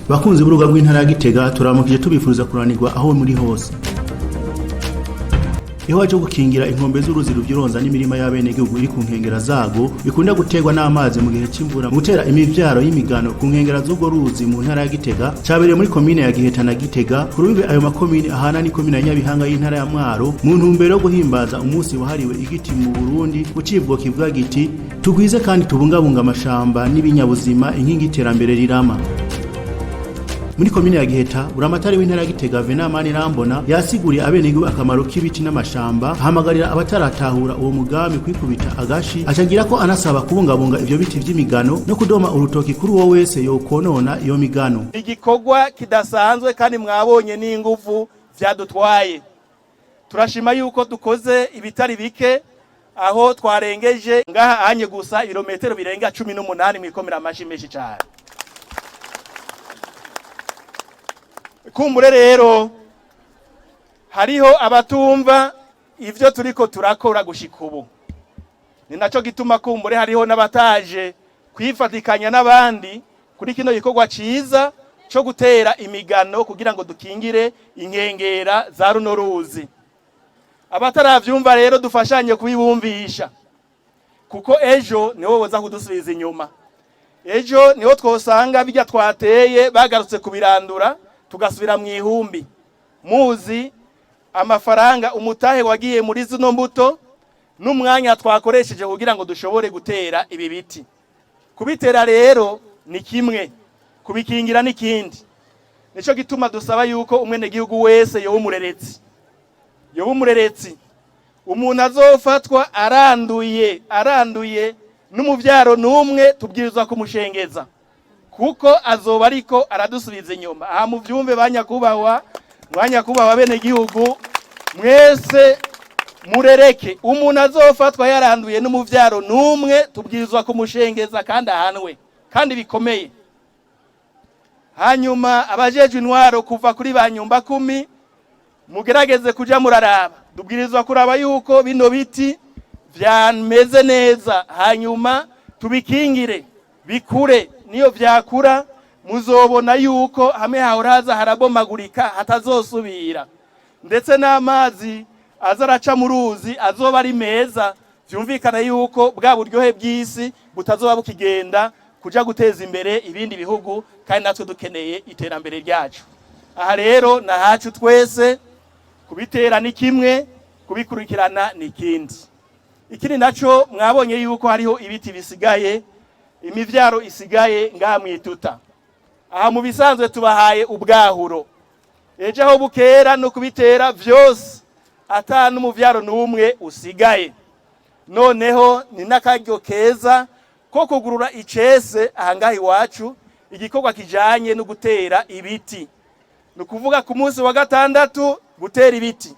bakunzi b'uruga rw'intara ya Gitega turamukije tubifuriza kuranirwa aho muri hose. Iho cyo gukingira inkombe z'uruzi ruvyironza n'imirima y'abenegihugu iri ku nkengera zago bikunda gutegwa n'amazi mu gihe c'imvura gutera imivyaro y'imigano ku nkengera z'ugo ruzi mu ntara ya Gitega cabereye muri komine ya Giheta na Gitega kurubibe ayo makomine ahana ni komine ya Nyabihanga y'intara ya Mwaro mu ntumbero yo guhimbaza umunsi wahariwe igiti mu Burundi ucibwo kivuga giti tugwize kandi tubungabunga amashamba n'ibinyabuzima inkingi iterambere rirama. Muri komine ya Giheta buramatari w'intara ya Gitega Venamani Rambona yasiguriye abenegihugu akamaro k'ibiti n'amashamba hamagarira abataratahura uwo mugambi kwikubita agashi acagira ko anasaba kubungabunga ivyo biti vy'imigano no kudoma urutoki kuri uwo wese yokonona iyo migano. Igikorwa kidasanzwe kandi mwabonye n'inguvu vyadutwaye. Turashima yuko dukoze ibitari bike aho twarengeje ngaha anye gusa ibirometero birenga 18 mwikomera amashi menshi cyane. Kumbure rero hariho abatumva ivyo turiko turakora gushika ubu. Ni naco gituma kumbure hariho n'abataje kwifatikanya n'abandi kuri kino gikorwa ciza cyo gutera imigano kugira ngo dukingire inkengera za runo ruzi. Abataravyumva rero dufashanye kubibumvisha. Kuko ejo niho boza kudusubiza inyuma. Ejo niho twosanga bijya twateye bagarutse kubirandura tugasubira mu ihumbi. Muzi amafaranga umutahe wagiye muri zino mbuto n'umwanya twakoresheje kugira ngo dushobore gutera ibi biti. Kubitera rero ni kimwe, kubikingira n'ikindi. Nico gituma dusaba yuko umwene gihugu wese yo umureretsi umuntu azofatwa aranduye n'umuvyaro numwe tubwirizwa kumushengeza kuko azoba ariko aradusubiza inyuma. Aha mu vyumve banyakubahwa bene gihugu mwese murereke umuntu azofatwa yaranduye n'umuvyaro numwe tubwirizwa kumushengeza kandi ahanwe kandi bikomeye. Hanyuma abajejwe intwaro kuva kuri banyumba 10 mugerageze kuja muraraba dubwirizwa kuraba yuko bino biti vyameze neza hanyuma tubikingire bikure. Niyo vyakura muzobona yuko hamwe hahoraza harabomagurika hatazosubira ndetse n'amazi azaraca mu ruzi azoba ari meza vyumvikana yuko bwa buryohe bw'isi butazoba bukigenda kuja guteza imbere ibindi bihugu kandi natwe dukeneye iterambere ryacu. Aha rero na hacu twese kubitera ni kimwe kubikurikirana ni kindi. Ikindi naco mwabonye yuko hariho ibiti bisigaye imivyaro isigaye ngaha mwituta. Aha mu bisanzwe tubahaye ubwahuro ejo aho bukera no kubitera vyose ata n'umuvyaro n'umwe usigaye. Noneho ni nakaryo keza ko kugurura icese ahangaha iwacu igikorwa kijanye no gutera ibiti. No kuvuga ku munsi wa gatandatu gutera ibiti,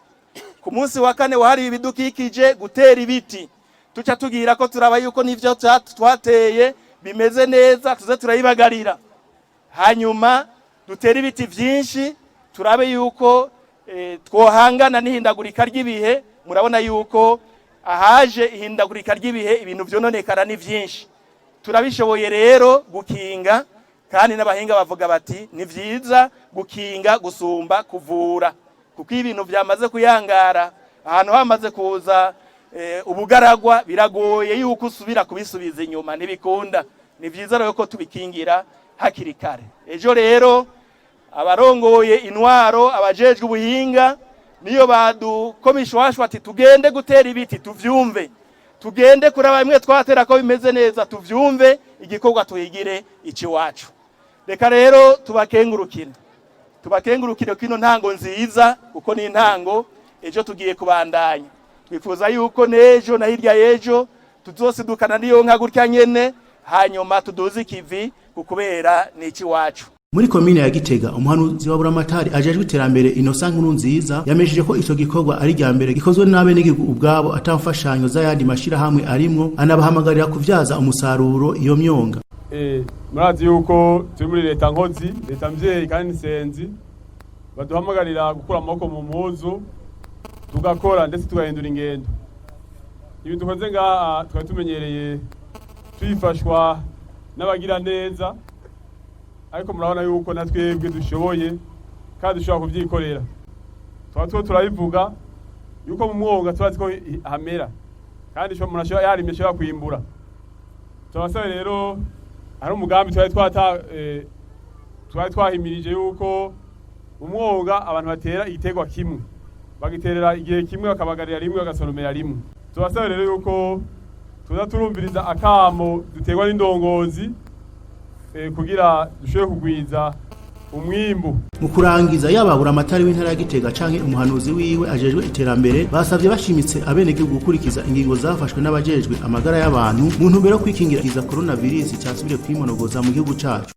ku munsi wa kane wahari ibidukikije gutera ibiti. Tuca tugira ko turaba yuko nivyo twateye bimeze neza tuze turayibagarira. Hanyuma dutera ibiti vyinshi turabe yuko twohangana n'ihindagurika ry'ibihe. Murabona yuko ahaje ihindagurika ry'ibihe ibintu vyononekara ni vyinshi. Turabishoboye rero gukinga kandi n'abahinga bavuga bati ni vyiza gukinga gusumba kuvura kuko ibintu vyamaze kuyangara ahantu hamaze kuza ubugaragwa biragoye yuko usubira kubisubiza inyuma ntibikunda. Ni vyiza rero ko tubikingira hakiri kare. Ejo rero abarongoye intwaro abajejwe ubuhinga niyo badukomishwashwa ati tugende gutera ibiti tuvyumve, tugende kuraba imwe twatera ko bimeze neza tuvyumve igikorwa tuhigire ici wacu. Reka rero tubakengurukire kino ntango nziza kuko ni intango ejo tugiye kubandanya. Twifuza yuko nejo na hirya yejo tuzosidukana niyo nka gutya nyene hanyuma tuduze ikivi kukubera niki wacu. Muri komine ya Gitega umuhanuzi wa buramatari ajejwe iterambere Innocent Nkuru nziza yamesheje ko ico gikorwa ari rya mbere gikozwe n'abenegihugu ubwabo atamfashanyo z'ayandi mashira hamwe arimwo anabahamagarira kuvyaza umusaruro iyo myonga. Murazi yuko turi muri leta nkozi leta mvyeyi kandi nsenzi baduhamagarira gukura amaboko mu muzu tugakora ndetse tugahindura ingendo. Ibi dukoze ngaha twari tumenyereye twifashwa n'abagira neza ariko murabona yuko natwebwe dushoboye kandi dushobora kuvyikorera. Twatwo turabivuga yuko mu mwonga turazi ko hamera kandi umuntu ashobora yarimye ashobora kwimbura. Turabasaba rero ari umugambi twari twahimirije yuko umwonga abantu batera igiterwa kimwe, bagiterera igihe kimwe, bakabagarira rimwe, bagasoromera rimwe. Turabasaba rero yuko tuza turumviriza akamo duterwa n'indongozi kugira dushobore kugwiza umwimbu. Mu kurangiza yababura amatari w'intara ya Gitega canke umuhanuzi wiwe ajejwe iterambere basavye bashimitse abenegihugu gukurikiza ingingo zafashwe n'abajejwe amagara y'abantu mu ntumbero yo kwikingira coronavirus cyasubire kwimonogoza mu gihugu cacu.